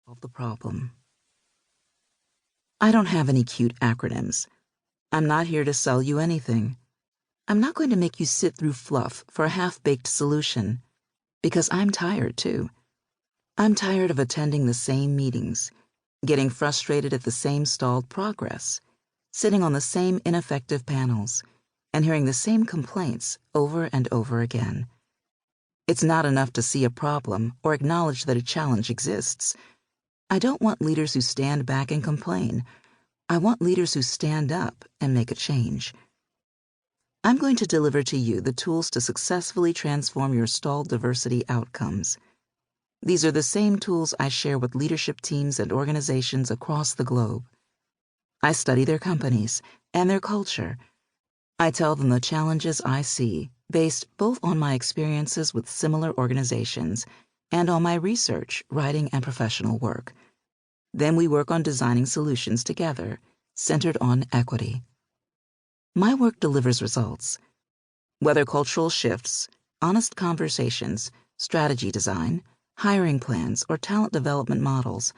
solve the problem. I don't have any cute acronyms. I'm not here to sell you anything. I'm not going to make you sit through fluff for a half-baked solution, because I'm tired too. I'm tired of attending the same meetings, getting frustrated at the same stalled progress, sitting on the same ineffective panels, and hearing the same complaints over and over again. It's not enough to see a problem or acknowledge that a challenge exists. I don't want leaders who stand back and complain. I want leaders who stand up and make a change. I'm going to deliver to you the tools to successfully transform your stalled diversity outcomes. These are the same tools I share with leadership teams and organizations across the globe. I study their companies and their culture. I tell them the challenges I see, based both on my experiences with similar organizations and on my research, writing, and professional work. Then we work on designing solutions together, centered on equity. My work delivers results. Whether cultural shifts, honest conversations, strategy design, hiring plans, or talent development models,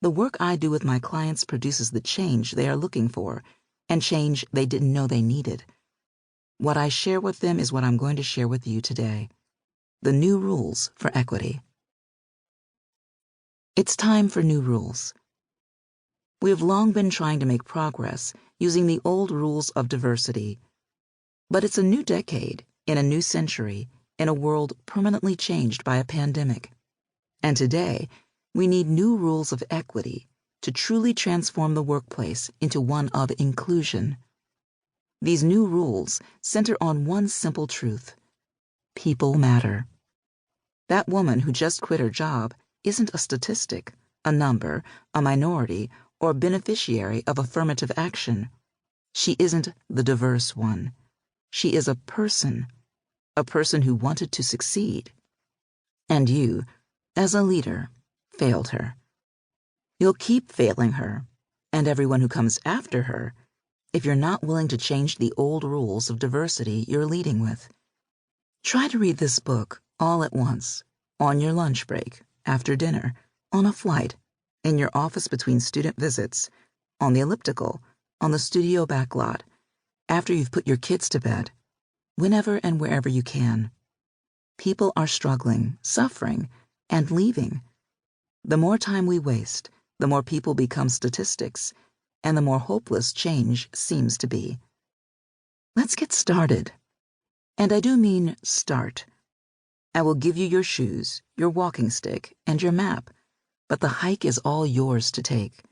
the work I do with my clients produces the change they are looking for and change they didn't know they needed. What I share with them is what I'm going to share with you today: the new rules for equity. It's time for new rules. We have long been trying to make progress using the old rules of diversity. But it's a new decade, in a new century, in a world permanently changed by a pandemic. And today, we need new rules of equity to truly transform the workplace into one of inclusion. These new rules center on one simple truth: people matter. That woman who just quit her job isn't a statistic, a number, a minority, or beneficiary of affirmative action. She isn't the diverse one. She is a person who wanted to succeed. And you, as a leader, failed her. You'll keep failing her, and everyone who comes after her, if you're not willing to change the old rules of diversity you're leading with. Try to read this book all at once, on your lunch break, after dinner, on a flight, in your office between student visits, on the elliptical, on the studio backlot, after you've put your kids to bed, whenever and wherever you can. People are struggling, suffering, and leaving. The more time we waste, the more people become statistics, and the more hopeless change seems to be. Let's get started. And I do mean start. I will give you your shoes, your walking stick, and your map, but the hike is all yours to take.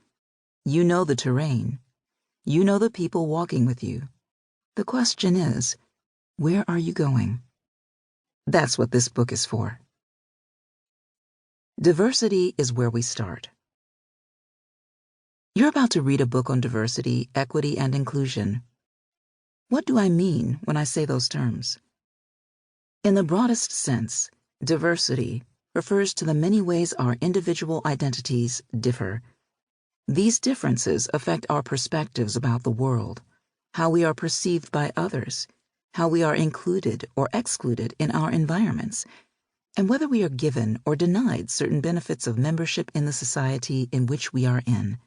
You know the terrain. You know the people walking with you. The question is, where are you going? That's what this book is for. Diversity is where we start. You're about to read a book on diversity, equity, and inclusion. What do I mean when I say those terms? In the broadest sense, diversity refers to the many ways our individual identities differ. These differences affect our perspectives about the world, how we are perceived by others, how we are included or excluded in our environments, and whether we are given or denied certain benefits of membership in the society in which we are in.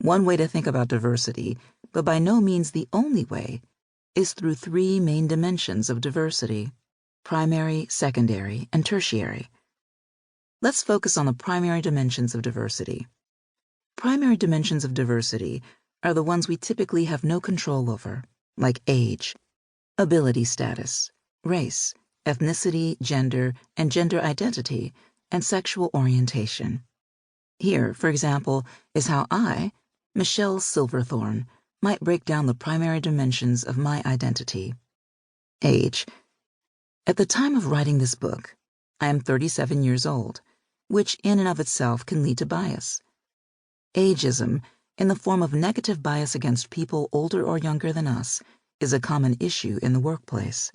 One way to think about diversity, but by no means the only way, is through three main dimensions of diversity: primary, secondary, and tertiary. Let's focus on the primary dimensions of diversity. Primary dimensions of diversity are the ones we typically have no control over, like age, ability status, race, ethnicity, gender, and gender identity, and sexual orientation. Here, for example, is how I, Michelle Silverthorn, might break down the primary dimensions of my identity. Age. At the time of writing this book, I am 37 years old, which in and of itself can lead to bias. Ageism, in the form of negative bias against people older or younger than us, is a common issue in the workplace.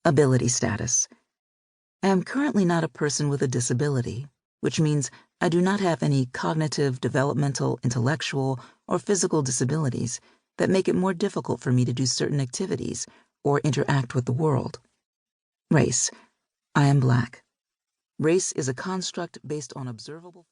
Ability status. I am currently not a person with a disability, which means I do not have any cognitive, developmental, intellectual, or physical disabilities that make it more difficult for me to do certain activities or interact with the world. Race. I am Black. Race is a construct based on observable